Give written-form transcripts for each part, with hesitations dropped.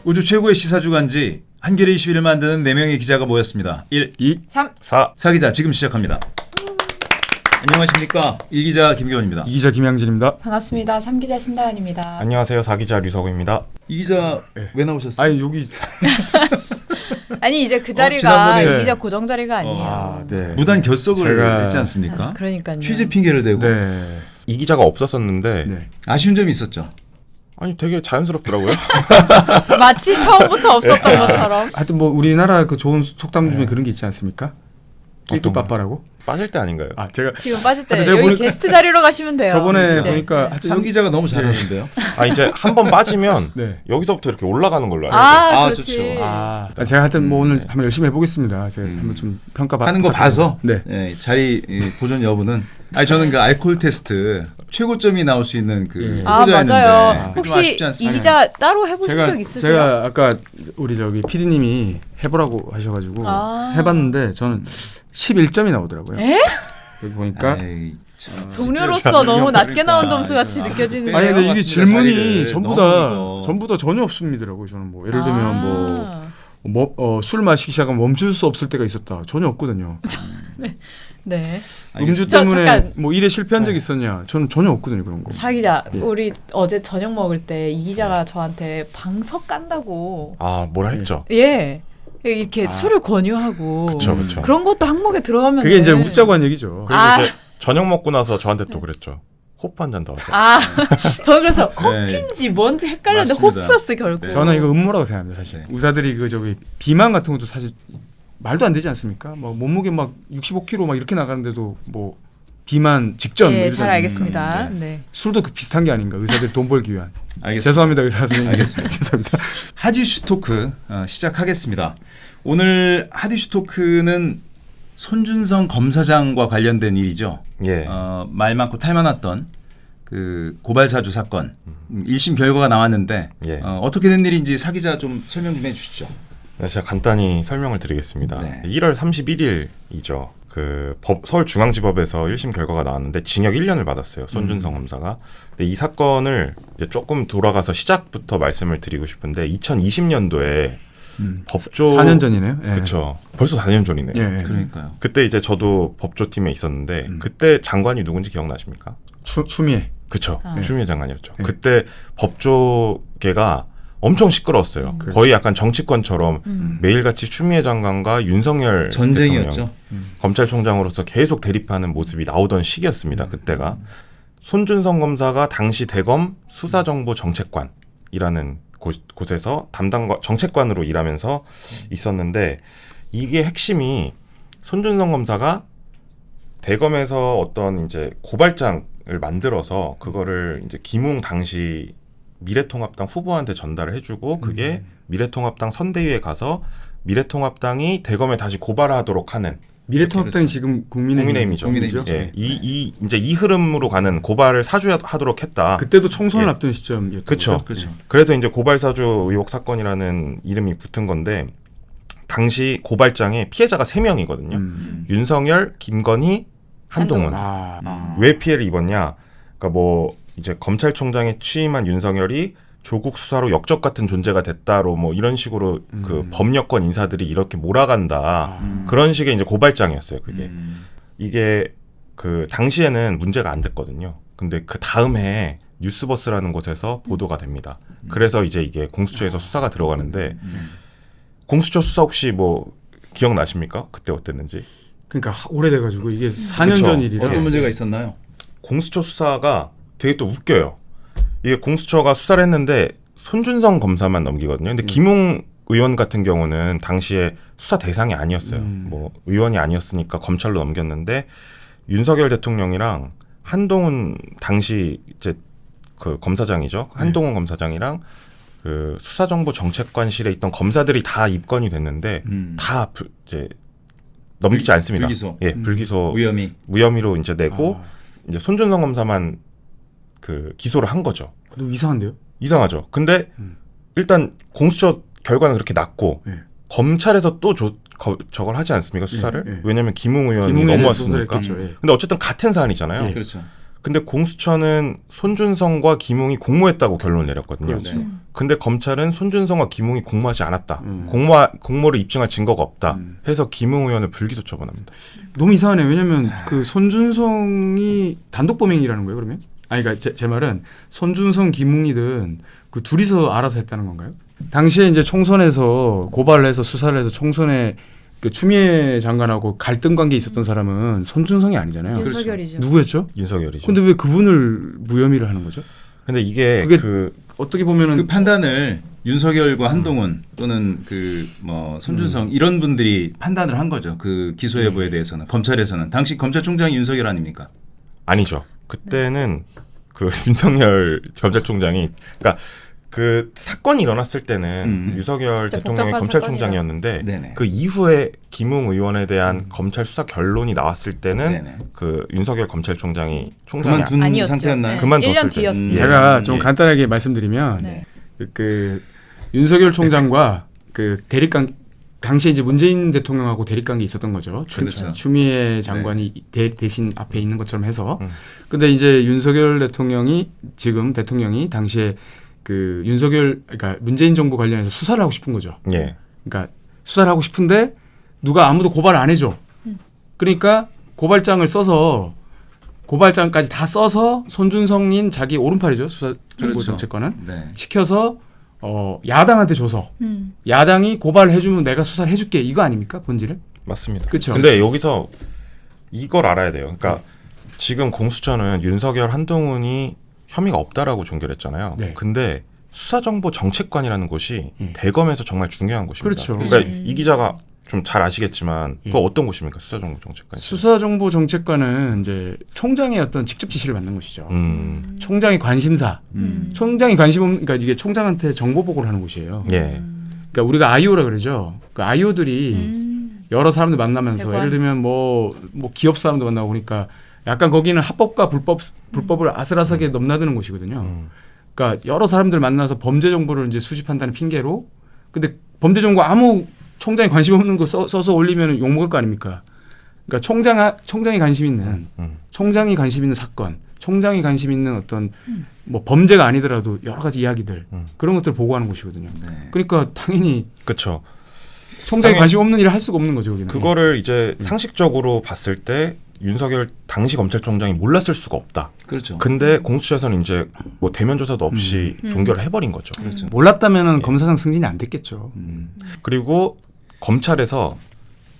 우주 최고의 시사주간지 한겨레 21을 만드는 4명의 기자가 모였습니다. 1, 2, 3. 4. 사기자 지금 시작합니다. 안녕하십니까. 1기자 김기원입니다. 2기자 김양진입니다. 반갑습니다. 3기자 신다은입니다. 안녕하세요. 4기자 류석우입니다. 2기자 왜 나오셨어요? 아니 여기 아니 이제 그 자리가 지난번에 2기자 고정 자리가 아니에요. 네. 무단 결석을 제가- 했지 않습니까? 그러니까요. 취재 핑계를 대고 네. 이 기자가 없었었는데 네. 아쉬운 점이 있었죠. 아니 되게 자연스럽더라고요. 마치 처음부터 없었던 것처럼. 하여튼 뭐 우리나라 그 좋은 속담 중에 그런 게 있지 않습니까? 끼도 어떤 빠빠라고? 빠질 때 아닌가요? 아 제가 지금 빠질 때 제가 여기 보니까- 게스트 자리로 가시면 돼요. 저번에 이제. 보니까 하여튼 3기자가 너무 잘하는데요. 아 이제 한 번 빠지면 네. 여기서부터 이렇게 올라가는 걸로 알고 있어요. 아, 아, 그렇지. 좋죠. 제가 하여튼 뭐 오늘 한번 열심히 해보겠습니다. 제가 한번 좀 평가 하는 거 봐서 네. 자리 보존 여부는 저는 그 알코올 테스트 최고점이 나올 수 있는 그 아 후보자였는데 맞아요. 좀 혹시 아쉽지 이 않습니까? 기자 따로 해보신 적 있으세요? 제가 아까 우리 저기 PD님이 해보라고 하셔가지고 아. 해봤는데 저는 11점이 나오더라고요. 에? 여기 보니까 에이, 참. 동료로서 너무 낮게 나온 그러니까. 점수 같이 느껴지는데요. 아니 근데 이게 맞습니다. 질문이 자리를 전부 너무 다 전혀 없습니다라고 저는 뭐 예를 들면 술 마시기 시작하면 멈출 수 없을 때가 있었다 전혀 없거든요. 네. 음주 저, 때문에 잠깐. 뭐 일에 실패한 적이 있었냐? 저는 전혀 없거든요 그런 거. 사 기자, 예. 우리 어제 저녁 먹을 때 이 기자가 저한테 방석 깐다고. 아 뭐라 했죠? 예. 이렇게 술을 권유하고. 그쵸 그쵸. 그런 것도 항목에 들어가면. 그게 이제 웃자고 한 얘기죠. 그리고 아. 이제 저녁 먹고 나서 저한테 또 그랬죠. 호프 한 잔 더 하자. 아, 저는 그래서 호피인지 뭔지 헷갈렸는데 맞습니다. 호프였어 결국. 네. 저는 이거 음모라고 생각합니다 사실. 네. 의사들이 그 저기 비만 같은 것도 사실 말도 안 되지 않습니까? 뭐 몸무게 막 65kg 막 이렇게 나가는데도 뭐 비만 직전. 뭐 예, 이러지 잘 않습니까? 알겠습니다. 네. 네. 술도 그 비슷한 게 아닌가? 의사들 돈 벌기 위한. 알겠습니다. 죄송합니다 의사 선생님. 알겠습니다. 죄송합니다. 하디슈 토크 시작하겠습니다. 오늘 하디슈 토크는 손준성 검사장과 관련된 일이죠. 예. 말 많고 탈 많았던 그 고발 사주 사건 1심 결과가 나왔는데 예. 어떻게 된 일인지 사 기자 좀 설명 좀 해주시죠. 네, 제가 간단히 설명을 드리겠습니다. 네. 1월 31일이죠. 그 서울중앙지법에서 1심 결과가 나왔는데 징역 1년을 받았어요. 손준성 검사가. 근데 이 사건을 이제 조금 돌아가서 시작부터 말씀을 드리고 싶은데 2020년도에 법조 4년 전이네요. 예. 그렇죠. 벌써 4년 전이네요. 예. 그러니까요. 그때 이제 저도 법조팀에 있었는데 그때 장관이 누군지 기억나십니까? 추미애. 그쵸. 아. 추미애 장관이었죠. 네. 그때 법조계가 엄청 시끄러웠어요. 거의 약간 정치권처럼 매일같이 추미애 장관과 윤석열 전쟁이었죠. 대통령, 검찰총장으로서 계속 대립하는 모습이 나오던 시기였습니다. 그때가. 손준성 검사가 당시 대검 수사정보정책관이라는 곳에서 정책관으로 일하면서 있었는데 이게 핵심이 손준성 검사가 대검에서 어떤 이제 고발장을 만들어서 그거를 이제 김웅 당시 미래통합당 후보한테 전달을 해주고 그게 미래통합당 선대위에 가서 미래통합당이 대검에 다시 고발하도록 하는 미래통합당이 지금 국민의힘이죠. 국민의힘이죠. 예, 이제 이 흐름으로 가는 고발을 사주하도록 했다. 그때도 총선을 예. 앞둔 시점이었죠. 그렇죠. 그렇죠. 그래서 이제 고발사주 의혹 사건이라는 이름이 붙은 건데 당시 고발장에 피해자가 3명이거든요. 윤석열, 김건희, 한동훈. 왜 피해를 입었냐? 그러니까 뭐 이제 검찰총장에 취임한 윤석열이 조국 수사로 역적 같은 존재가 됐다로 뭐 이런 식으로 그 법여권 인사들이 이렇게 몰아간다. 그런 식의 이제 고발장이었어요. 그게 이게 그 당시에는 문제가 안 됐거든요. 근데 그 다음 해에 뉴스버스라는 곳에서 보도가 됩니다. 그래서 이제 이게 공수처에서 수사가 들어가는데 공수처 수사 혹시 뭐 기억나십니까? 그때 어땠는지? 그러니까 오래돼가지고 이게 4년 그쵸. 전 일이라. 어떤 문제가 있었나요? 공수처 수사가 되게 또 웃겨요. 이게 공수처가 수사를 했는데 손준성 검사만 넘기거든요. 근데 김웅 의원 같은 경우는 당시에 수사 대상이 아니었어요. 뭐 의원이 아니었으니까 검찰로 넘겼는데 윤석열 대통령이랑 한동훈 당시 이제 그 검사장이죠. 한동훈 검사장이랑 그 수사정보정책관실에 있던 검사들이 다 입건이 됐는데 다 이제 넘기지 않습니다. 불기소. 예, 불기소 무혐의. 로 이제 내고 이제 손준성 검사만 그 기소를 한 거죠. 너무 이상한데요? 이상하죠. 근데 일단 공수처 결과는 그렇게 났고 예. 검찰에서 또 저걸 하지 않습니까 수사를? 예. 왜냐하면 김웅 의원이 김웅에 대해서 넘어왔으니까. 수사를 했겠죠. 예. 근데 어쨌든 같은 사안이잖아요. 예. 그렇죠. 근데 공수처는 손준성과 김웅이 공모했다고 결론을 내렸거든요. 그렇죠. 근데 검찰은 손준성과 김웅이 공모하지 않았다. 음. 공모를 입증할 증거가 없다. 해서 김웅 의원을 불기소 처분합니다. 너무 이상하네요. 왜냐하면 그 손준성이 단독 범행이라는 거예요. 그러면? 아니 그러니까 제 말은 손준성, 김웅이든 그 둘이서 알아서 했다는 건가요? 당시에 이제 총선에서 고발을 해서 수사를 해서 총선에 그 추미애 장관하고 갈등 관계 있었던 사람은 손준성이 아니잖아요. 윤석열이죠. 누구였죠? 윤석열이죠. 근데 왜 그분을 무혐의를 하는 거죠? 근데 이게 그게 그 어떻게 보면은 그 판단을 윤석열과 한동훈 또는 그 뭐 손준성 이런 분들이 판단을 한 거죠. 그 기소 여부에 대해서는 검찰에서는 당시 검찰총장이 윤석열 아닙니까? 아니죠. 그때는 그 윤석열 검찰총장이 그러니까 그 사건이 일어났을 때는 윤석열 진짜 대통령이 복잡한 검찰총장이었는데 네네. 그 이후에 김웅 의원에 대한 검찰 수사 결론이 나왔을 때는 네네. 그 윤석열 검찰총장이 총장이 그만둔 아니었죠. 상태였나요? 네. 그만뒀을 1년 때. 뒤였어요. 제가 좀 예. 간단하게 말씀드리면 네. 그 윤석열 총장과 그 대립관 당시에 이제 문재인 대통령하고 대립관계 있었던 거죠. 그렇죠. 추미애 장관이 대신 앞에 있는 것처럼 해서. 음. 근데 이제 윤석열 대통령이 지금 대통령이 당시에 그 윤석열 그러니까 문재인 정부 관련해서 수사를 하고 싶은 거죠. 예. 그러니까 수사를 하고 싶은데 누가 아무도 고발을 안 해줘. 그러니까 고발장을 써서 고발장까지 다 써서 손준성인 자기 오른팔이죠. 수사정보정책관은 네. 시켜서 야당한테 줘서 야당이 고발해주면 내가 수사를 해줄게 이거 아닙니까 본질은? 맞습니다. 그쵸. 근데 여기서 이걸 알아야 돼요. 그러니까 지금 공수처는 윤석열 한동훈이 혐의가 없다라고 종결했잖아요. 네. 근데 수사정보정책관이라는 곳이 음. 대검에서 정말 중요한 곳입니다. 그렇죠. 그러니까 이 기자가 좀 잘 아시겠지만 그거 어떤 곳입니까? 수사정보정책관. 수사정보정책관은 이제 총장의 어떤 직접 지시를 받는 곳이죠. 총장의 관심사. 총장이 관심 없는 그러니까 이게 총장한테 정보 보고를 하는 곳이에요. 예. 그러니까 우리가 아이오라 그러죠. 그 아이오들이 여러 사람들 만나면서 대관. 예를 들면 뭐 기업 사람도 만나고 그러니까 약간 거기는 합법과 불법을 아슬아슬하게 넘나드는 곳이거든요. 그러니까 여러 사람들 만나서 범죄 정보를 이제 수집한다는 핑계로 근데 범죄 정보 아무 총장이 관심 없는 거 써서 올리면 욕 먹을 거 아닙니까? 그러니까 총장이 관심 있는 총장이 관심 있는 사건, 총장이 관심 있는 어떤 뭐 범죄가 아니더라도 여러 가지 이야기들 그런 것들을 보고하는 곳이거든요. 네. 그러니까 당연히 그렇죠. 총장이 당연히 관심 없는 일을 할 수가 없는 거죠. 거기는. 그거를 이제 상식적으로 봤을 때 윤석열 당시 검찰총장이 몰랐을 수가 없다. 그렇죠. 근데 공수처에서는 이제 뭐 대면 조사도 없이 종결을 해버린 거죠. 그렇죠. 몰랐다면은 검사장 승진이 안 됐겠죠. 그리고 검찰에서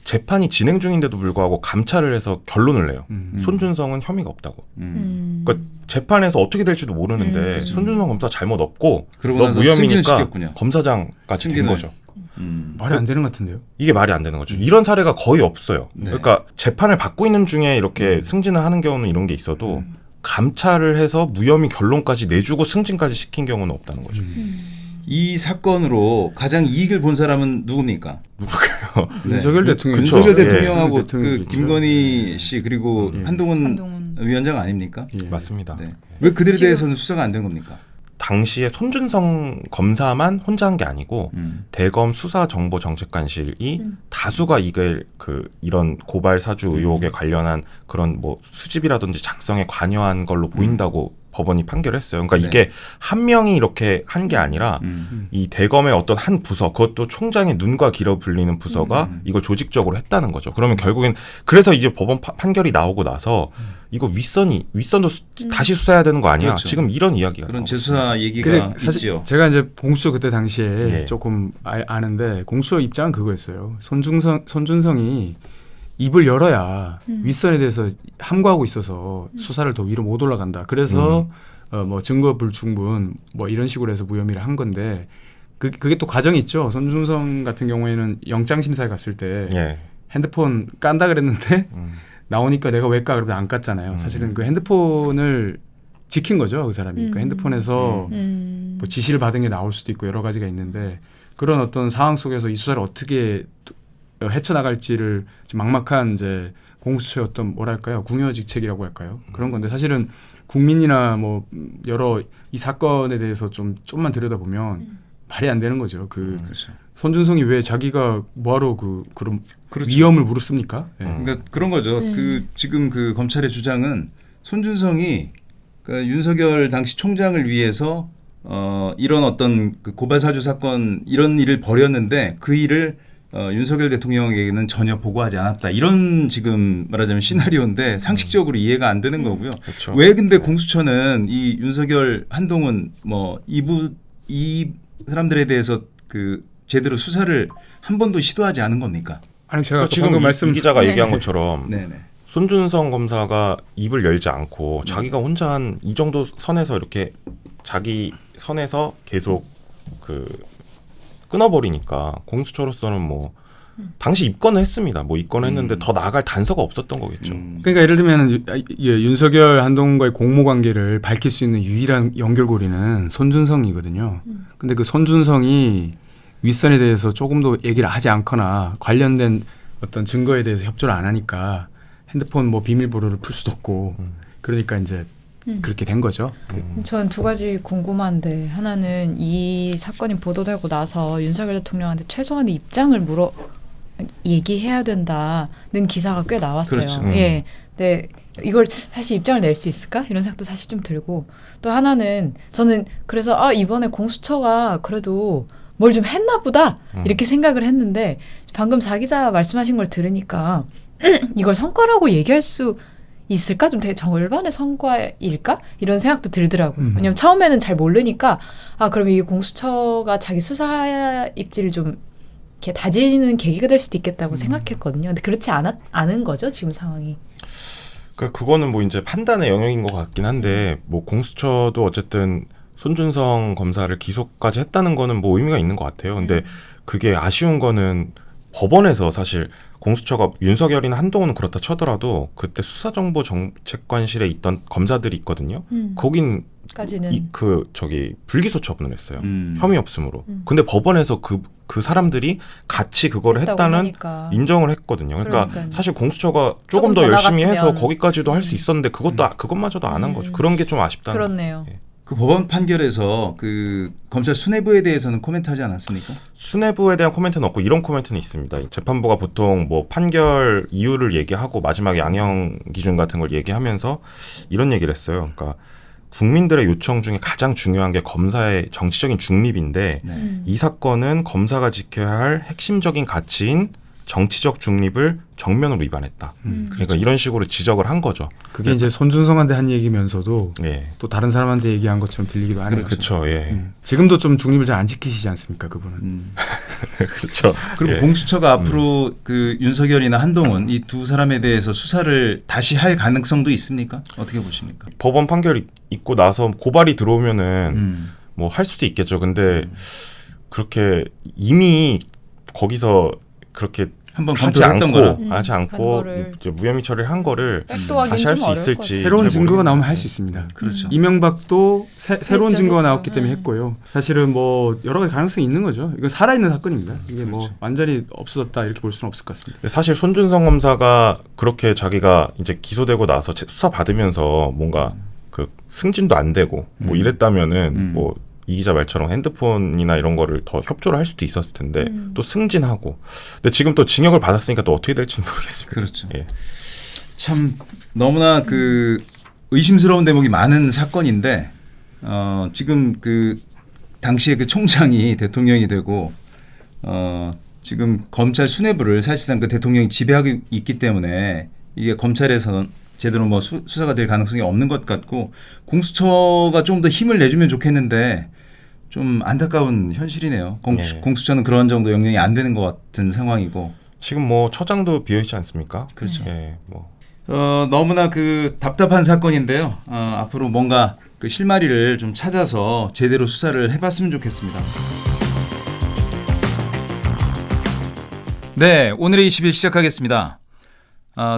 재판이 진행 중인데도 불구하고 감찰을 해서 결론을 내요. 손준성은 혐의가 없다고. 그러니까 재판에서 어떻게 될지도 모르는데 손준성 검사 잘못 없고 그러고 너 나서 무혐의니까 승진시켰군요. 검사장까지 된 승진을. 거죠. 말이 안 되는 것 같은데요. 이게 말이 안 되는 거죠. 이런 사례가 거의 없어요. 네. 그러니까 재판을 받고 있는 중에 이렇게 승진을 하는 경우는 이런 게 있어도 감찰을 해서 무혐의 결론까지 내주고 승진까지 시킨 경우는 없다는 거죠. 이 사건으로 가장 이익을 본 사람은 누굽니까? 누굴까요? 네. 윤석열 대통령. 그쵸. 윤석열 예. 대통령하고 윤석열 대통령이 그 있죠. 김건희 씨 그리고 예. 한동훈. 위원장 아닙니까? 예. 맞습니다. 네. 왜 그들에 지금- 대해서는 수사가 안 된 겁니까? 당시에 손준성 검사만 혼자 한 게 아니고 대검 수사정보정책관실이 다수가 이걸 그 이런 고발 사주 의혹에 관련한 그런 뭐 수집이라든지 작성에 관여한 걸로 보인다고 법원이 판결했어요. 그러니까 네. 이게 한 명이 이렇게 한 게 아니라 이 대검의 어떤 한 부서, 그것도 총장의 눈과 귀로 불리는 부서가 이걸 조직적으로 했다는 거죠. 그러면 결국엔 그래서 이제 법원 판결이 나오고 나서 이거 윗선도 다시 수사해야 되는 거 아니야? 그렇죠. 지금 이런 이야기가 그런 나오고 재수사 얘기가 근데 사실 있죠. 제가 이제 공수처 그때 당시에 예. 조금 아는데 공수처 입장은 그거였어요. 손준성이 입을 열어야 윗선에 대해서 함구하고 있어서 수사를 더 위로 못 올라간다. 그래서 뭐 증거 불충분 뭐 이런 식으로 해서 무혐의를 한 건데 그게 또 과정이 있죠. 손준성 같은 경우에는 영장 심사에 갔을 때 예. 핸드폰 깐다 그랬는데 나오니까 내가 왜 까? 그러면 안 깠잖아요. 사실은 그 핸드폰을 지킨 거죠. 그 사람이. 그 핸드폰에서 뭐 지시를 받은 게 나올 수도 있고 여러 가지가 있는데 그런 어떤 상황 속에서 이 수사를 어떻게 헤쳐나갈지를 좀 막막한 이제 공수처의 어떤 뭐랄까요 궁여지책이라고 할까요 그런 건데 사실은 국민이나 뭐 여러 이 사건에 대해서 좀만 들여다보면 말이 안 되는 거죠. 그렇죠. 손준성이 왜 자기가 뭐하러 그런 그렇죠. 위험을 무릅씁니까? 예. 그러니까 그런 거죠. 그 지금 그 검찰의 주장은 손준성이 그러니까 윤석열 당시 총장을 위해서 이런 어떤 그 고발 사주 사건 이런 일을 벌였는데 그 일을 윤석열 대통령에게는 전혀 보고하지 않았다. 이런 지금 말하자면 시나리오인데 상식적으로 이해가 안 되는 거고요. 그렇죠. 왜 근데 공수처는 이 윤석열, 한동훈 뭐 이 사람들에 대해서 그 제대로 수사를 한 번도 시도하지 않은 겁니까? 아니 제가 그러니까 지금 방금 이 기자가 네. 얘기한 것처럼 네네. 손준성 검사가 입을 열지 않고 자기가 혼자 한 이 정도 선에서 이렇게 자기 선에서 계속 그 끊어버리니까 공수처로서는 뭐 당시 입건을 했습니다. 뭐 입건했는데 더 나아갈 단서가 없었던 거겠죠. 그러니까 예를 들면 윤석열 한동훈과의 공모 관계를 밝힐 수 있는 유일한 연결고리는 손준성이거든요. 근데 그 손준성이 윗선에 대해서 조금도 얘기를 하지 않거나 관련된 어떤 증거에 대해서 협조를 안 하니까 핸드폰 뭐 비밀번호를 풀 수도 없고 그러니까 이제 그렇게 된 거죠. 전 두 가지 궁금한데 하나는 이 사건이 보도되고 나서 윤석열 대통령한테 최소한의 입장을 얘기해야 된다는 기사가 꽤 나왔어요. 그렇죠. 예. 근데 이걸 사실 입장을 낼 수 있을까? 이런 생각도 사실 좀 들고 또 하나는 저는 그래서 이번에 공수처가 그래도 뭘 좀 했나 보다 이렇게 생각을 했는데 방금 자 기자 말씀하신 걸 들으니까 이걸 성과라고 얘기할 수 있을까? 좀 되게 절반의 성과일까? 이런 생각도 들더라고요. 왜냐면 처음에는 잘 모르니까 그럼 이 공수처가 자기 수사 입지를 좀 이렇게 다지는 계기가 될 수도 있겠다고 생각했거든요. 근데 그렇지 않은 거죠, 지금 상황이. 그러니까 그거는 뭐 이제 판단의 영역인 것 같긴 한데 뭐 공수처도 어쨌든 손준성 검사를 기소까지 했다는 거는 뭐 의미가 있는 것 같아요. 근데 그게 아쉬운 거는 법원에서 사실 공수처가 윤석열이나 한동훈은 그렇다 쳐더라도 그때 수사정보정책관실에 있던 검사들이 있거든요. 거긴 까지는 불기소 처분을 했어요. 음. 혐의 없음으로. 근데 법원에서 그 사람들이 같이 그거를 했다고 했다는 하니까. 인정을 했거든요. 그러니까 그러니까요. 사실 공수처가 조금 조금 더 더 열심히 해서 나갔으면. 거기까지도 할 수 있었는데 그것마저도 안 한 거죠. 그런 게 좀 아쉽다는 그렇네요. 예. 그 법원 판결에서 그 검찰 수뇌부에 대해서는 코멘트하지 않았습니까? 수뇌부에 대한 코멘트는 없고 이런 코멘트는 있습니다. 재판부가 보통 뭐 판결 이유를 얘기하고 마지막에 양형 기준 같은 걸 얘기하면서 이런 얘기를 했어요. 그러니까 국민들의 요청 중에 가장 중요한 게 검사의 정치적인 중립인데 네. 이 사건은 검사가 지켜야 할 핵심적인 가치인 정치적 중립을 정면으로 위반했다. 그러니까 이런 식으로 지적을 한 거죠. 그게 이제 손준성한테 한 얘기면서도 예. 또 다른 사람한테 얘기한 것처럼 들리기도 하는 거죠. 그렇죠. 예. 지금도 좀 중립을 잘 안 지키시지 않습니까, 그분은? 그렇죠. 그리고 예. 공수처가 앞으로 그 윤석열이나 한동훈 이 두 사람에 대해서 수사를 다시 할 가능성도 있습니까? 어떻게 보십니까? 법원 판결이 있고 나서 고발이 들어오면은 뭐 할 수도 있겠죠. 근데 그렇게 이미 거기서 그렇게 한번 하지 검토했던 거라. 하지 한 않고 거를. 이제 무혐의 처리를 한 거를 백도하기는 다시 할 좀 수 어려울 것 있을지 같아요. 새로운 잘 증거가 모르겠네요. 나오면 할 수 있습니다. 그렇죠. 이명박도 새로운 했죠, 증거가 했죠. 나왔기 때문에 했고요. 사실은 뭐 여러 가지 가능성이 있는 거죠. 이거 살아있는 사건입니다. 이게 뭐 완전히 없어졌다 이렇게 볼 수는 없을 것 같습니다. 근데 사실 손준성 검사가 그렇게 자기가 이제 기소되고 나서 수사 받으면서 뭔가 그 승진도 안 되고 뭐 이랬다면은 뭐 이 기자 말처럼 핸드폰이나 이런 거를 더 협조를 할 수도 있었을 텐데 또 승진하고 근데 지금 또 징역을 받았으니까 또 어떻게 될지는 모르겠습니다. 그렇죠. 예. 참 너무나 그 의심스러운 대목이 많은 사건인데 지금 그 당시에 그 총장이 대통령이 되고 지금 검찰 수뇌부를 사실상 그 대통령이 지배하고 있기 때문에 이게 검찰에서는 제대로 뭐 수사가 될 가능성이 없는 것 같고 공수처가 좀 더 힘을 내주면 좋겠는데 좀 안타까운 현실이네요. 예. 공수처는 그런 정도 역량이 안 되는 것 같은 상황이고. 지금 뭐 처장도 비어 있지 않습니까? 그렇죠. 예, 뭐 너무나 그 답답한 사건인데요. 앞으로 뭔가 그 실마리를 좀 찾아서 제대로 수사를 해봤으면 좋겠습니다. 네, 오늘의 20일 시작하겠습니다.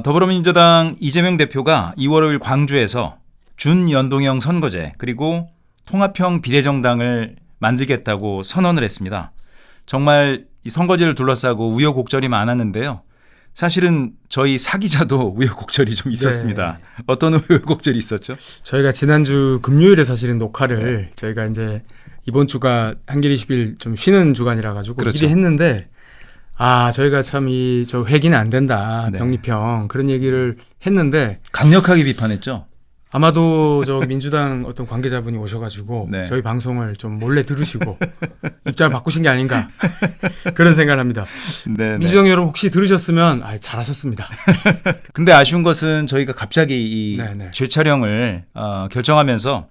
더불어민주당 이재명 대표가 2월 5일 광주에서 준연동형 선거제 그리고 통합형 비례정당을 만들겠다고 선언을 했습니다. 정말 이 선거제를 둘러싸고 우여곡절이 많았는데요. 사실은 저희 사기자도 우여곡절이 좀 있었습니다. 네. 어떤 우여곡절이 있었죠? 저희가 지난주 금요일에 사실은 녹화를 저희가 이제 이번 주가 한겨레 20일 좀 쉬는 주간이라 가지고 그렇죠. 미리 했는데 저희가 참 저 회기는 안 된다. 네. 병리평 그런 얘기를 했는데 강력하게 비판했죠. 아마도 저 민주당 어떤 관계자분이 오셔가지고 네. 저희 방송을 좀 몰래 들으시고 입장을 바꾸신 게 아닌가 그런 생각을 합니다. 네, 민주당 여러분 혹시 들으셨으면 잘하셨습니다. 근데 아쉬운 것은 저희가 갑자기 이 네네. 재촬영을 결정하면서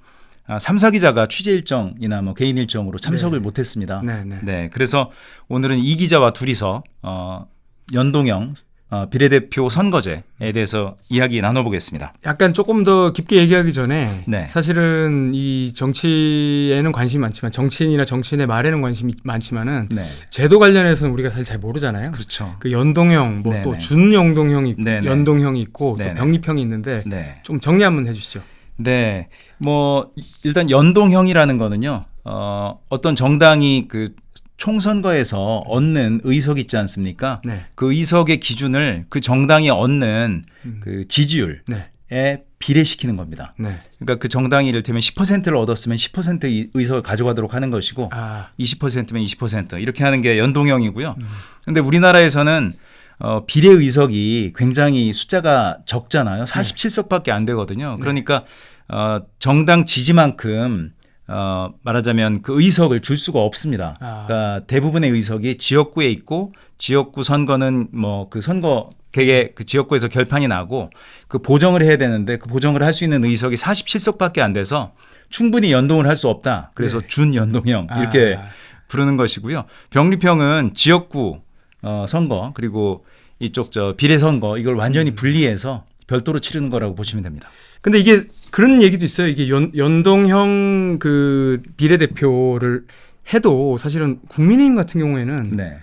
3, 4기자가 취재 일정이나 뭐 개인 일정으로 참석을 네. 못했습니다. 네네. 네, 그래서 오늘은 이 기자와 둘이서 연동형 비례대표 선거제에 대해서 이야기 나눠보겠습니다. 약간 조금 더 깊게 얘기하기 전에 네. 사실은 이 정치에는 관심이 많지만 정치인이나 정치인의 말에는 관심이 많지만은 네, 제도 관련해서는 우리가 사실 잘 모르잖아요. 그렇죠. 그 연동형, 뭐 또 네네. 준연동형이 있고 네네. 연동형이 있고 또 네네. 병립형이 있는데 네. 좀 정리 한번 해주시죠. 네, 뭐 일단 연동형이라는 거는요, 어떤 정당이 그 총선거에서 얻는 의석 있지 않습니까? 네. 그 의석의 기준을 그 정당이 얻는 그 지지율에 네. 비례시키는 겁니다. 네. 그러니까 그 정당이 이를테면 10%를 얻었으면 10% 의석을 가져가도록 하는 것이고 20%면 20% 이렇게 하는 게 연동형이고요. 그런데 우리나라에서는 비례 의석이 굉장히 숫자가 적잖아요. 47석밖에 안 되거든요. 그러니까 정당 지지만큼 말하자면 그 의석을 줄 수가 없습니다. 그러니까 대부분의 의석이 지역구에 있고 지역구 선거는 뭐 그 선거객의 그 지역구에서 결판이 나고 그 보정을 해야 되는데 그 보정을 할 수 있는 의석이 47석밖에 안 돼서 충분히 연동을 할 수 없다. 그래서 네. 준연동형 이렇게 부르는 것이고요. 병립형은 지역구 선거 그리고 이쪽 비례 선거 이걸 완전히 분리해서 별도로 치르는 거라고 보시면 됩니다. 근데 이게 그런 얘기도 있어요. 이게 연동형 그 비례대표를 해도 사실은 국민의힘 같은 경우에는 네.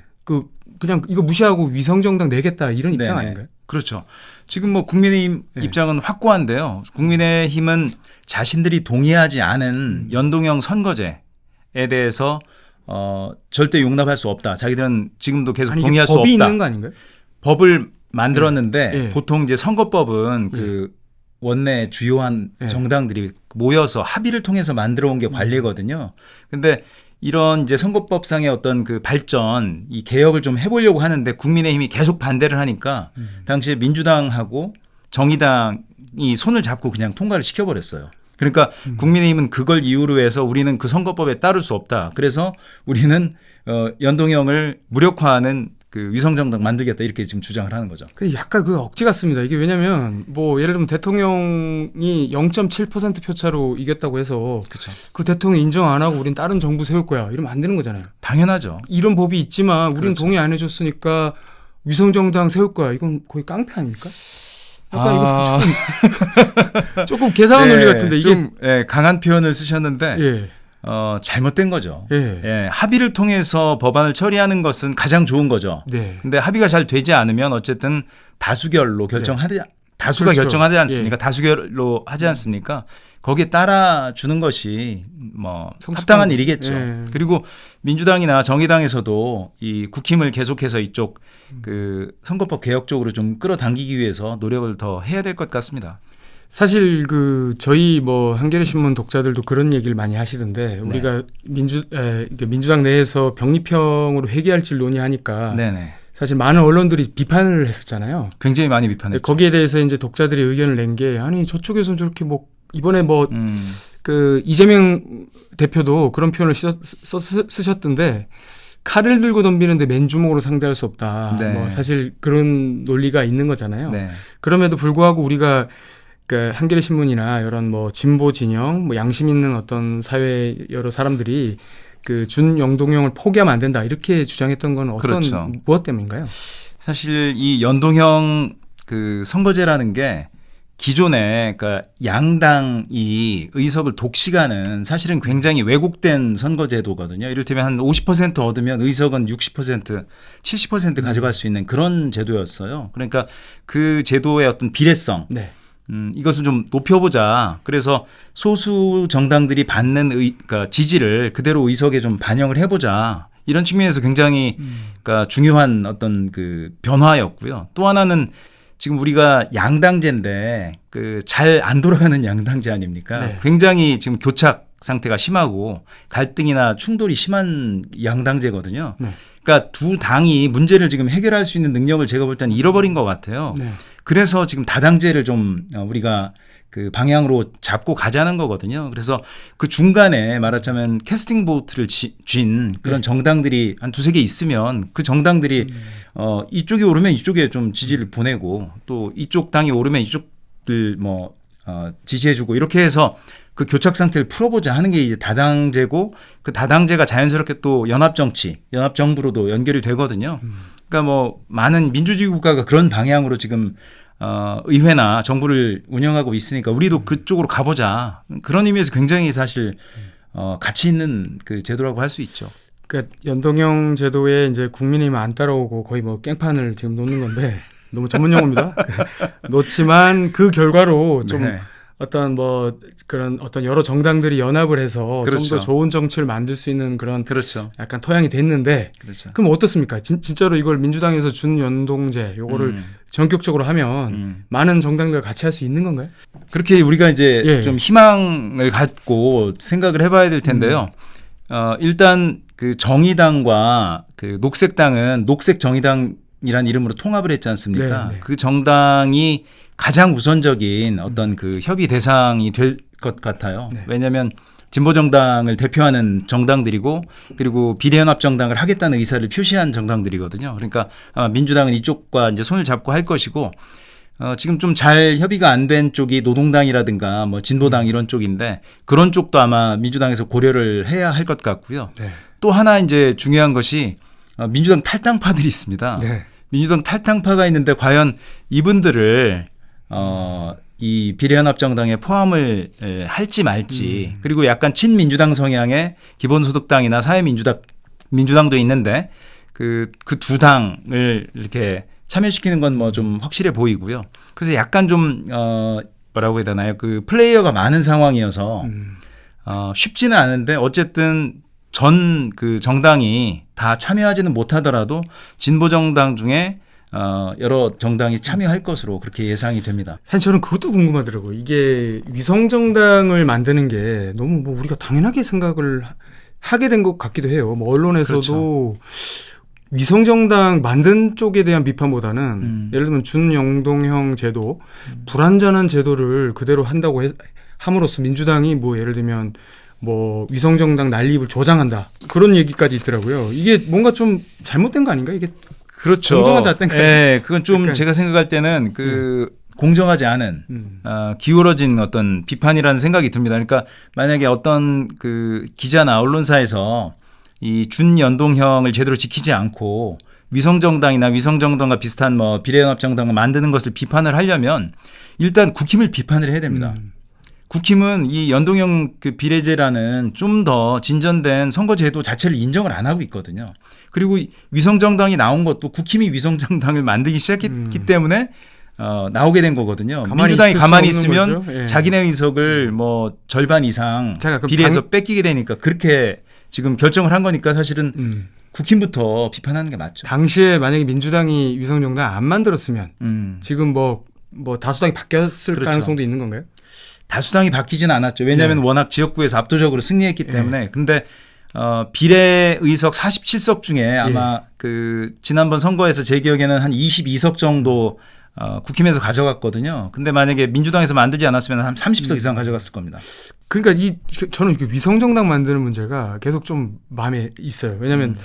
그냥 이거 무시하고 위성정당 내겠다 이런 입장 네네. 아닌가요? 그렇죠. 지금 뭐 국민의힘 네. 입장은 확고한데요. 국민의힘은 자신들이 동의하지 않은 연동형 선거제에 대해서 절대 용납할 수 없다. 자기들은 지금도 계속 아니, 동의할 이게 수 법이 없다. 있는 거 아닌가요? 법을 만들었는데 네. 보통 이제 선거법은 그 원내 주요한 네. 정당들이 모여서 합의를 통해서 만들어 온 게 관례거든요. 근데 이런 이제 선거법상의 어떤 그 발전, 이 개혁을 좀 해보려고 하는데 국민의힘이 계속 반대를 하니까 당시에 민주당하고 정의당이 손을 잡고 그냥 통과를 시켜버렸어요. 그러니까 국민의힘은 그걸 이유로 해서 우리는 그 선거법에 따를 수 없다. 그래서 우리는 연동형을 무력화하는 그 위성정당 만들겠다 이렇게 지금 주장을 하는 거죠. 그 약간 그 억지 같습니다. 이게 왜냐면 뭐 예를 들면 대통령이 0.7% 표차로 이겼다고 해서 그렇죠. 그 대통령 인정 안 하고 우린 다른 정부 세울 거야 이러면 안 되는 거잖아요. 이런 당연하죠. 법이 있지만 우리는 그렇죠. 동의 안 해줬으니까 위성정당 세울 거야. 이건 거의 깡패 아닙니까? 약간 이거 조금 계산한 논리 같은데 이게 좀 강한 표현을 쓰셨는데 예. 잘못된 거죠. 예. 합의를 통해서 법안을 처리하는 것은 가장 좋은 거죠. 네. 근데 합의가 잘 되지 않으면 어쨌든 다수결로 결정하지 다수가 그렇죠. 결정하지 않습니까? 예. 다수결로 하지 않습니까? 거기에 따라 주는 것이 뭐 성숙한 합당한 거. 일이겠죠. 예. 그리고 민주당이나 정의당에서도 이 국힘을 계속해서 이쪽 그 선거법 개혁 쪽으로 좀 끌어당기기 위해서 노력을 더 해야 될 것 같습니다. 사실 그 저희 뭐 한겨레 신문 독자들도 그런 얘기를 많이 하시던데 우리가 민주당 내에서 병립형으로 회귀할지 논의하니까 네네. 사실 많은 언론들이 비판을 했었잖아요. 굉장히 많이 비판했죠. 거기에 대해서 이제 독자들이 의견을 낸 게 아니 저쪽에서는 저렇게 뭐 이번에 뭐 그 이재명 대표도 그런 표현을 쓰셨던데 칼을 들고 덤비는데 맨주먹으로 상대할 수 없다. 네. 뭐 사실 그런 논리가 있는 거잖아요. 네. 그럼에도 불구하고 우리가 그 한겨레 신문이나 이런 뭐 진보 진영, 뭐 양심 있는 어떤 사회 여러 사람들이 그 준연동형을 포기하면 안 된다 이렇게 주장했던 건 어떤 그렇죠. 무엇 때문인가요? 사실 이 연동형 그 선거제라는 게 기존에 그러니까 양당이 의석을 독식하는 사실은 굉장히 왜곡된 선거제도거든요. 이를테면 한 50% 얻으면 의석은 60%, 70% 가져갈 수 있는 그런 제도였어요. 그러니까 그 제도의 어떤 비례성, 네. 이것을 좀 높여보자. 그래서 소수 정당들이 받는 그러니까 지지를 그대로 의석에 좀 반영을 해보자. 이런 측면에서 굉장히 그러니까 중요한 어떤 그 변화였고요. 또 하나는 지금 우리가 양당제인데 그 잘 안 돌아가는 양당제 아닙니까? 네. 굉장히 지금 교착 상태가 심하고 갈등이나 충돌이 심한 양당제거든요. 네. 그러니까 두 당이 문제를 지금 해결할 수 있는 능력을 제가 볼 때는 잃어버린 것 같아요. 네. 그래서 지금 다당제를 좀 우리가 그 방향으로 잡고 가자는 거거든요. 그래서 그 중간에 말하자면 캐스팅 보트를 쥔 그런 정당들이 한 두세 개 있으면 그 정당들이 이쪽이 오르면 이쪽에 좀 지지를 보내고 또 이쪽 당이 오르면 이쪽들 뭐 지지해주고 이렇게 해서 그 교착 상태를 풀어보자 하는 게 이제 다당제고 그 다당제가 자연스럽게 또 연합정치, 연합정부로도 연결이 되거든요. 그러니까 뭐 많은 민주주의 국가가 그런 방향으로 지금 의회나 정부를 운영하고 있으니까 우리도 그쪽으로 가보자. 그런 의미에서 굉장히 사실 가치 있는 그 제도라고 할 수 있죠. 그러니까 연동형 제도에 이제 국민의힘 안 따라오고 거의 뭐 깽판을 지금 놓는 건데 너무 전문 용어입니다. 놓지만 그 결과로 좀 네. 어떤 뭐 그런 어떤 여러 정당들이 연합을 해서 그렇죠. 좀 더 좋은 정치를 만들 수 있는 그런 그렇죠. 약간 토양이 됐는데 그렇죠. 그럼 어떻습니까? 진짜로 이걸 민주당에서 준 연동제 요거를 전격적으로 하면 많은 정당들 같이 할 수 있는 건가요? 그렇게 우리가 이제 예. 좀 희망을 갖고 생각을 해봐야 될 텐데요. 일단 그 정의당과 그 녹색당은 녹색 정의당이라는 이름으로 통합을 했지 않습니까? 네, 네. 그 정당이 가장 우선적인 어떤 그 협의 대상이 될 것 같아요. 네. 왜냐하면 진보정당을 대표하는 정당들이고 그리고 비례연합정당을 하겠다는 의사를 표시한 정당들이거든요. 그러니까 아마 민주당은 이쪽과 이제 손을 잡고 할 것이고 지금 좀 잘 협의가 안 된 쪽이 노동당이라든가 뭐 진보당 이런 쪽인데 그런 쪽도 아마 민주당에서 고려를 해야 할 것 같고요. 네. 또 하나 이제 중요한 것이 민주당 탈당파들이 있습니다. 네. 민주당 탈당파가 있는데 과연 이분들을 이 비례연합정당에 포함을 할지 말지 그리고 약간 친민주당 성향의 기본소득당이나 사회민주당도 있는데 그 두 당을 이렇게 참여시키는 건 뭐 좀 확실해 보이고요. 그래서 약간 좀 뭐라고 해야 되나요? 그 플레이어가 많은 상황이어서 쉽지는 않은데 어쨌든 전 그 정당이 다 참여하지는 못하더라도 진보 정당 중에 여러 정당이 참여할 것으로 그렇게 예상이 됩니다. 사실 저는 그것도 궁금하더라고요. 이게 위성정당을 만드는 게 너무 뭐 우리가 당연하게 생각을 하게 된 것 같기도 해요. 뭐 언론에서도 그렇죠. 위성정당 만든 쪽에 대한 비판보다는 예를 들면 준연동형 제도, 불완전한 제도를 그대로 한다고 함으로써 민주당이 뭐 예를 들면 뭐 위성정당 난립을 조장한다. 그런 얘기까지 있더라고요. 이게 뭔가 좀 잘못된 거 아닌가? 이게 그렇죠. 공정한 잣대인가요? 네, 그건 좀 약간. 제가 생각할 때는 그 공정하지 않은 기울어진 어떤 비판이라는 생각이 듭니다. 그러니까 만약에 어떤 그 기자나 언론사에서 이 준연동형을 제대로 지키지 않고 위성정당이나 위성정당과 비슷한 뭐 비례연합정당을 만드는 것을 비판을 하려면 일단 국힘을 비판을 해야 됩니다. 국힘은 이 연동형 그 비례제라는 좀 더 진전된 선거제도 자체를 인정을 안 하고 있거든요. 그리고 위성정당이 나온 것도 국힘이 위성정당을 만들기 시작했기 때문에 나오게 된 거거든요. 민주당이 가만히 있으면 예. 자기네 의석을 뭐 절반 이상 제가 그 비례해서 뺏기게 되니까 그렇게 지금 결정을 한 거니까 사실은 국힘부터 비판하는 게 맞죠. 당시에 만약에 민주당이 위성정당 안 만들었으면 지금 뭐 다수당이 바뀌었을 그렇죠. 가능성도 있는 건가요? 다수당이 바뀌지는 않았죠. 왜냐하면 워낙 지역구에서 압도적으로 승리했기 때문에. 근데 비례 의석 47석 중에 아마 그 지난번 선거에서 제 기억에는 한 22석 정도 국힘에서 가져갔거든요. 근데 만약에 민주당에서 만들지 않았으면 한 30석 이상 가져갔을 겁니다. 그러니까 저는 이게 위성정당 만드는 문제가 계속 좀 마음에 있어요. 왜냐하면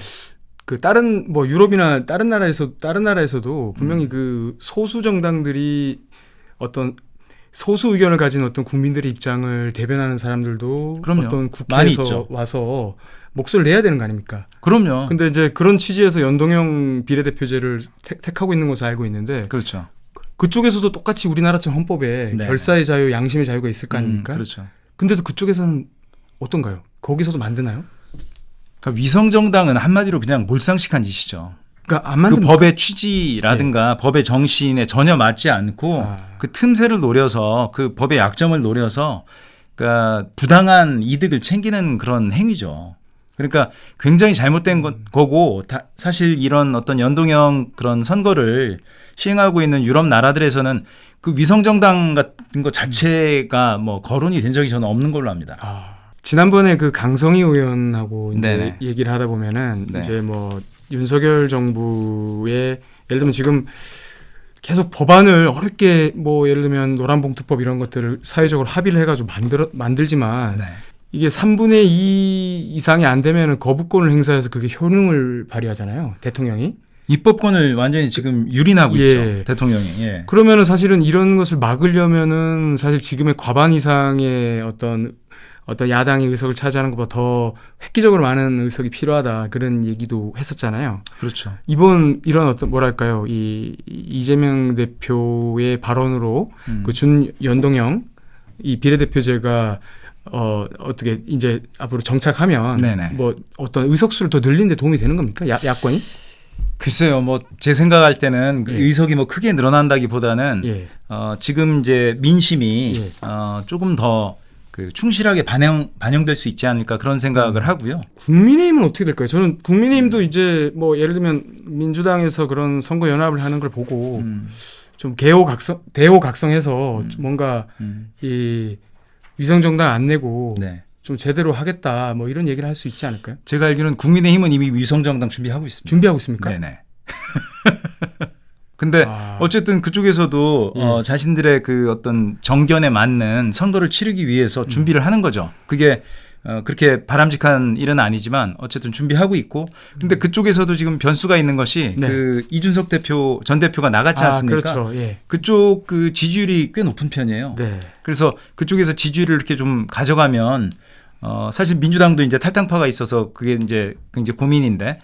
그 다른 뭐 유럽이나 다른 나라에서도 분명히 그 소수 정당들이 어떤 소수 의견을 가진 어떤 국민들의 입장을 대변하는 사람들도 그럼요. 어떤 많이 국회에서 있죠. 와서 목소리를 내야 되는 거 아닙니까? 그럼요. 근데 이제 그런 취지에서 연동형 비례대표제를 택하고 있는 것으로 알고 있는데 그렇죠. 그쪽에서도 똑같이 우리나라처럼 헌법에 네. 결사의 자유, 양심의 자유가 있을 거 아닙니까? 그렇죠. 근데도 그쪽에서는 어떤가요? 거기서도 만드나요? 그러니까 위성정당은 한마디로 그냥 몰상식한 짓이죠. 그러니까 안 그 만듭니까? 법의 취지라든가 법의 정신에 전혀 맞지 않고 그 틈새를 노려서 그 법의 약점을 노려서 그러니까 부당한 이득을 챙기는 그런 행위죠. 그러니까 굉장히 잘못된 거고 사실 이런 어떤 연동형 그런 선거를 시행하고 있는 유럽 나라들에서는 그 위성정당 같은 것 자체가 뭐 거론이 된 적이 저는 없는 걸로 압니다. 지난번에 그 강성희 의원하고 이제 네네. 얘기를 하다 보면은 네. 이제 뭐 윤석열 정부의 예를 들면 지금 계속 법안을 어렵게 뭐 예를 들면 노란봉투법 이런 것들을 사회적으로 합의를 해가지고 만들지만 네. 이게 3분의 2 이상이 안 되면은 거부권을 행사해서 그게 효능을 발휘하잖아요. 대통령이. 입법권을 완전히 지금 유린하고 예. 있죠. 대통령이. 예. 그러면은 사실은 이런 것을 막으려면은 사실 지금의 과반 이상의 어떤 야당의 의석을 차지하는 것보다 더 획기적으로 많은 의석이 필요하다 그런 얘기도 했었잖아요. 그렇죠. 이번 이런 어떤 뭐랄까요 이 이재명 대표의 발언으로 그 준연동형 이 비례대표제가 어떻게 이제 앞으로 정착하면 네네. 뭐 어떤 의석수를 더 늘리는데 도움이 되는 겁니까? 야권이? 글쎄요, 뭐 제 생각할 때는 예. 의석이 뭐 크게 늘어난다기보다는 예. 지금 이제 민심이 예. 조금 더 그 충실하게 반영될 수 있지 않을까 그런 생각을 하고요. 국민의힘은 어떻게 될까요? 저는 국민의힘도 이제 뭐 예를 들면 민주당에서 그런 선거 연합을 하는 걸 보고 좀 대호각성해서 좀 뭔가 이 위성정당 안 내고 네. 좀 제대로 하겠다 뭐 이런 얘기를 할 수 있지 않을까요? 제가 알기로는 국민의힘은 이미 위성정당 준비하고 있습니다. 준비하고 있습니까? 네네. 근데 어쨌든 그쪽에서도 예. 자신들의 그 어떤 정견에 맞는 선거를 치르기 위해서 준비를 하는 거죠. 그게 그렇게 바람직한 일은 아니지만 어쨌든 준비하고 있고, 근데 그쪽에서도 지금 변수가 있는 것이 네. 그 이준석 전 대표가 나갔지 않습니까? 그렇죠. 예. 그쪽 그 지지율이 꽤 높은 편이에요. 네. 그래서 그쪽에서 지지율을 이렇게 좀 가져가면 사실 민주당도 이제 탈당파가 있어서 그게 이제 굉장히 고민인데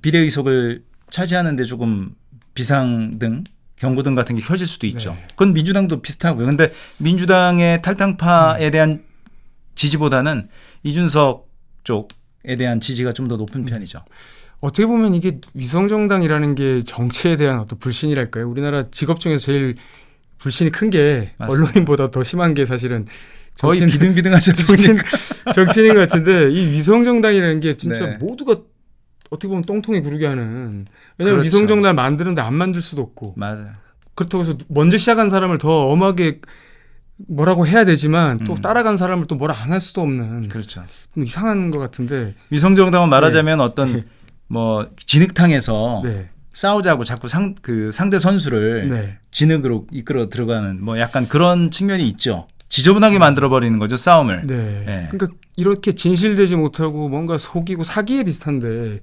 비례의석을 차지하는데 조금 비상등, 경고등 같은 게 켜질 수도 있죠. 네. 그건 민주당도 비슷하고요. 근데 민주당의 탈당파에 대한 지지보다는 이준석 쪽에 대한 지지가 좀 더 높은 편이죠. 어떻게 보면 이게 위성정당이라는 게 정치에 대한 어떤 불신이랄까요? 우리나라 직업 중에서 제일 불신이 큰 게 맞습니다. 언론인보다 더 심한 게 사실은 거의 비등비등하지 않습니까? 정치인인 것 같은데 이 위성정당이라는 게 진짜 네. 모두가 어떻게 보면 똥통에 구르게 하는. 왜냐하면 그렇죠. 위성정당을 만드는데 안 만들 수도 없고 맞아요. 그렇다고 해서 먼저 시작한 사람을 더 엄하게 뭐라고 해야 되지만 또 따라간 사람을 또 뭐라 안 할 수도 없는 그렇죠. 좀 이상한 것 같은데. 위성정당은 말하자면 어떤 뭐 진흙탕에서 네. 싸우자고 자꾸 상대 선수를 네. 진흙으로 이끌어 들어가는 뭐 약간 그런 측면이 있죠. 지저분하게 만들어버리는 거죠, 싸움을. 네. 네. 그러니까 이렇게 진실되지 못하고 뭔가 속이고 사기에 비슷한데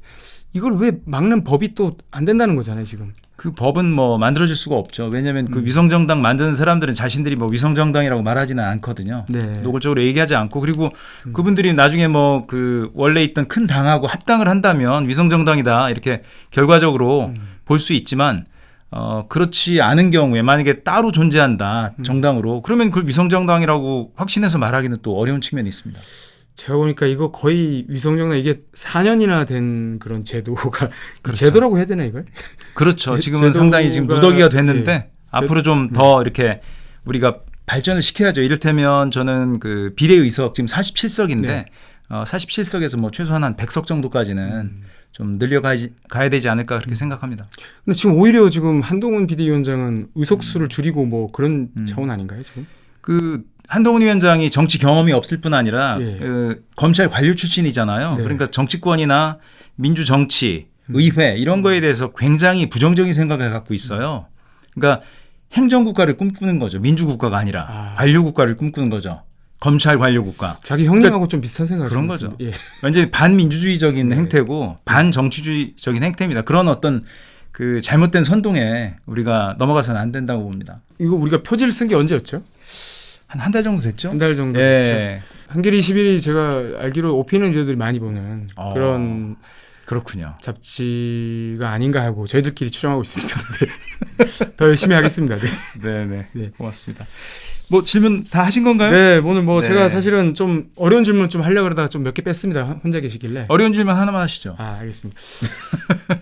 이걸 왜 막는 법이 또 안 된다는 거잖아요, 지금. 그 법은 뭐 만들어질 수가 없죠. 왜냐하면 그 위성정당 만드는 사람들은 자신들이 뭐 위성정당이라고 말하지는 않거든요. 네. 노골적으로 얘기하지 않고, 그리고 그분들이 나중에 뭐 그 원래 있던 큰 당하고 합당을 한다면 위성정당이다 이렇게 결과적으로 볼 수 있지만 그렇지 않은 경우에 만약에 따로 존재한다 정당으로, 그러면 그걸 위성정당이라고 확신해서 말하기는 또 어려운 측면이 있습니다. 제가 보니까 이거 거의 위성정당 이게 4년이나 된 그런 제도가 그렇죠. 제도라고 해야 되나 이걸? 그렇죠. 지금은 제도가- 상당히 지금 누더기가 됐는데 예. 앞으로 좀 더 이렇게 우리가 발전을 시켜야죠. 이를테면 저는 그 비례의석 지금 47석인데 네. 47석에서 뭐 최소한 한 100석 정도까지는 좀 늘려가야 되지 않을까 그렇게 생각합니다. 근데 지금 오히려 지금 한동훈 비대위원장은 의석수를 줄이고 뭐 그런 차원 아닌가요 지금? 그 한동훈 위원장이 정치 경험이 없을 뿐 아니라 예. 검찰 관료 출신이잖아요. 네. 그러니까 정치권이나 민주 정치, 의회 이런 거에 대해서 굉장히 부정적인 생각을 갖고 있어요. 그러니까 행정국가를 꿈꾸는 거죠. 민주국가가 아니라 관료국가를 꿈꾸는 거죠. 검찰 관료국가. 자기 형님하고 좀 비슷한 생각 그런 거죠. 예. 완전히 반민주주의적인 행태고 반정치주의적인 행태입니다. 그런 어떤 그 잘못된 선동에 우리가 넘어가서는 안 된다고 봅니다. 이거 우리가 표지를 쓴 게 언제였죠? 한 달 정도 됐죠? 한 달 정도 예. 됐죠. 한겨레 21이 제가 알기로 오피니언 리더들이 많이 보는 그런 그렇군요. 잡지가 아닌가 하고 저희들끼리 추정하고 있습니다. 네. 더 열심히 하겠습니다. 네. 네네. 네. 고맙습니다. 뭐 질문 다 하신 건가요? 네, 오늘 뭐 네. 제가 사실은 좀 어려운 질문 좀 하려고 그러다가 좀 몇 개 뺐습니다. 혼자 계시길래. 어려운 질문 하나만 하시죠. 알겠습니다.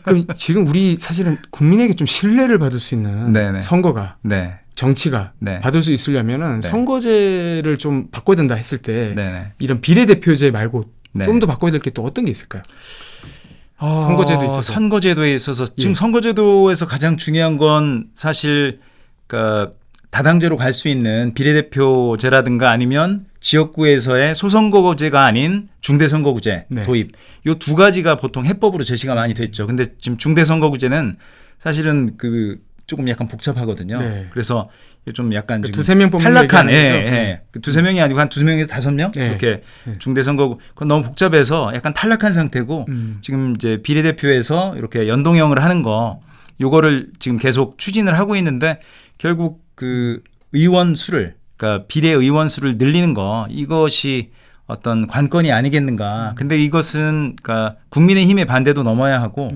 그럼 지금 우리 사실은 국민에게 좀 신뢰를 받을 수 있는 네네. 선거가 네. 정치가 네. 받을 수 있으려면은 네. 선거제를 좀 바꿔야 된다 했을 때 네네. 이런 비례대표제 말고 네. 좀 더 바꿔야 될 게 또 어떤 게 있을까요? 선거제도에 있어서. 선거제도에 있어서 지금 예. 선거제도에서 가장 중요한 건 사실 그러니까 다당제로 갈 수 있는 비례대표제라든가 아니면 지역구에서의 소선거구제가 아닌 중대선거구제 네. 도입. 이 두 가지가 보통 해법으로 제시가 많이 됐죠. 근데 지금 중대선거구제는 사실은 그 조금 약간 복잡하거든요. 네. 그래서 좀 약간 그 지금 두세 명 뽑는 탈락한, 얘기 예, 아니죠? 예. 그 두세 명이 아니고 한 2명에서 5명 네. 그렇게 네. 중대 선거고 그건 너무 복잡해서 약간 탈락한 상태고 지금 이제 비례대표에서 이렇게 연동형을 하는 거 요거를 지금 계속 추진을 하고 있는데 결국 그 의원 수를 그러니까 비례 의원 수를 늘리는 거 이것이 어떤 관건이 아니겠는가. 근데 이것은 그러니까 국민의힘의 반대도 넘어야 하고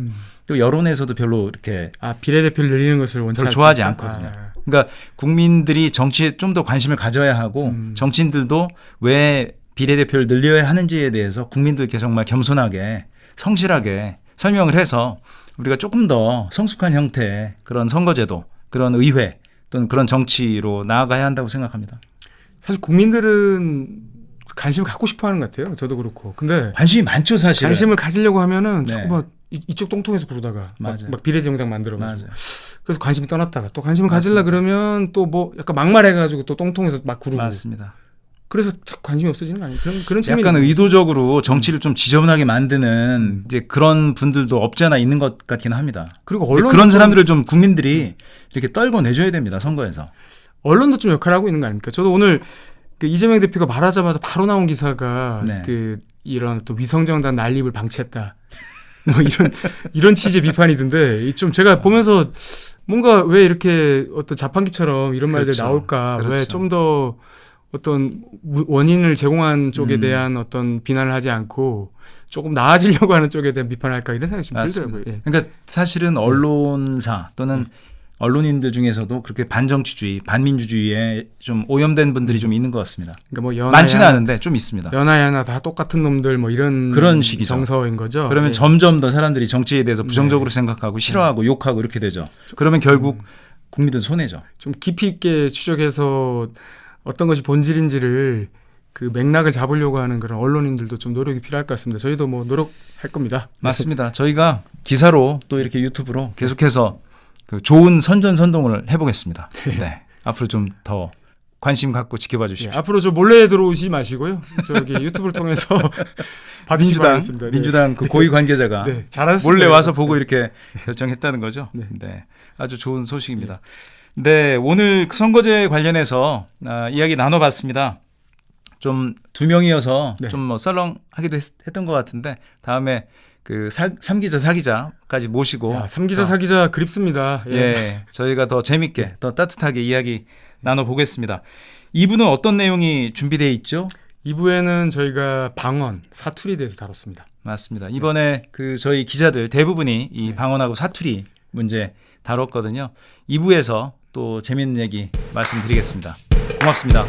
또 여론에서도 별로 이렇게 비례대표를 늘리는 것을 원치 별로 않습니까? 좋아하지 않거든요. 그러니까 국민들이 정치에 좀 더 관심을 가져야 하고 정치인들도 왜 비례대표를 늘려야 하는지에 대해서 국민들께 정말 겸손하게 성실하게 설명을 해서 우리가 조금 더 성숙한 형태의 그런 선거제도, 그런 의회 또는 그런 정치로 나아가야 한다고 생각합니다. 사실 국민들은 관심을 갖고 싶어하는 것 같아요. 저도 그렇고. 근데 관심이 많죠, 사실. 관심을 가지려고 하면은 네. 자꾸 막 이쪽 똥통에서 구르다가 맞아요. 막 비례 정당 만들어가지고. 맞아요. 그래서 관심이 떠났다가 또 관심을 맞습니다. 가지려 그러면 또 뭐 약간 막말해가지고 또 똥통에서 막 구르고. 맞습니다. 그래서 자꾸 관심이 없어지는 거 아니에요? 그런 측면이 약간 있는 의도적으로 정치를 좀 지저분하게 만드는 이제 그런 분들도 없지 않아 있는 것 같긴 합니다. 그리고 근데 그런 사람들을 좀 국민들이 이렇게 떨궈내줘야 됩니다, 선거에서. 언론도 좀 역할을 하고 있는 거 아닙니까? 저도 오늘 그 이재명 대표가 말하자마자 바로 나온 기사가 네. 그 이런 또 위성정당 난립을 방치했다. 뭐 이런 취지의 비판이던데 좀 제가 보면서 뭔가 왜 이렇게 어떤 자판기처럼 이런 말들이 그렇죠. 나올까? 그렇죠. 왜 좀 더 어떤 원인을 제공한 쪽에 대한 어떤 비난을 하지 않고 조금 나아지려고 하는 쪽에 대한 비판을 할까 이런 생각이 좀 들더라고요. 예. 그러니까 사실은 언론사 또는 언론인들 중에서도 그렇게 반정치주의, 반민주주의에 좀 오염된 분들이 좀 있는 것 같습니다. 그러니까 뭐 연하야, 많지는 않은데 좀 있습니다. 연하야나 다 똑같은 놈들 뭐 이런 그런 식이죠. 정서인 거죠. 그러면 예. 점점 더 사람들이 정치에 대해서 부정적으로 생각하고 싫어하고 욕하고 이렇게 되죠. 그러면 결국 국민들 손해죠. 좀 깊이 있게 추적해서 어떤 것이 본질인지를 그 맥락을 잡으려고 하는 그런 언론인들도 좀 노력이 필요할 것 같습니다. 저희도 뭐 노력할 겁니다. 맞습니다. 저희가 기사로 또 이렇게 유튜브로 계속해서 그 좋은 선전선동을 해보겠습니다. 네. 앞으로 좀 더 관심 갖고 지켜봐 주십시오. 예, 앞으로 저 몰래 들어오지 마시고요. 저기 유튜브를 통해서 봐주시기 바라겠습니다. 네. 민주당 그 고위 관계자가 네, 잘하셨습니다. 몰래 와서 보고 이렇게 결정했다는 거죠. 네. 네. 아주 좋은 소식입니다. 네, 오늘 그 선거제 관련해서 이야기 나눠봤습니다. 좀 두 명이어서 네. 좀 뭐 썰렁하기도 했던 것 같은데 다음에 그 3기자 4기자까지 모시고 야, 3기자 4기자 그립습니다. 예. 예, 저희가 더 재밌게 더 따뜻하게 이야기 나눠보겠습니다. 2부는 어떤 내용이 준비되어 있죠? 2부에는 저희가 방언, 사투리에 대해서 다뤘습니다. 맞습니다. 이번에 그 저희 기자들 대부분이 이 방언하고 사투리 문제 다뤘거든요. 2부에서 또 재밌는 얘기 말씀드리겠습니다. 고맙습니다.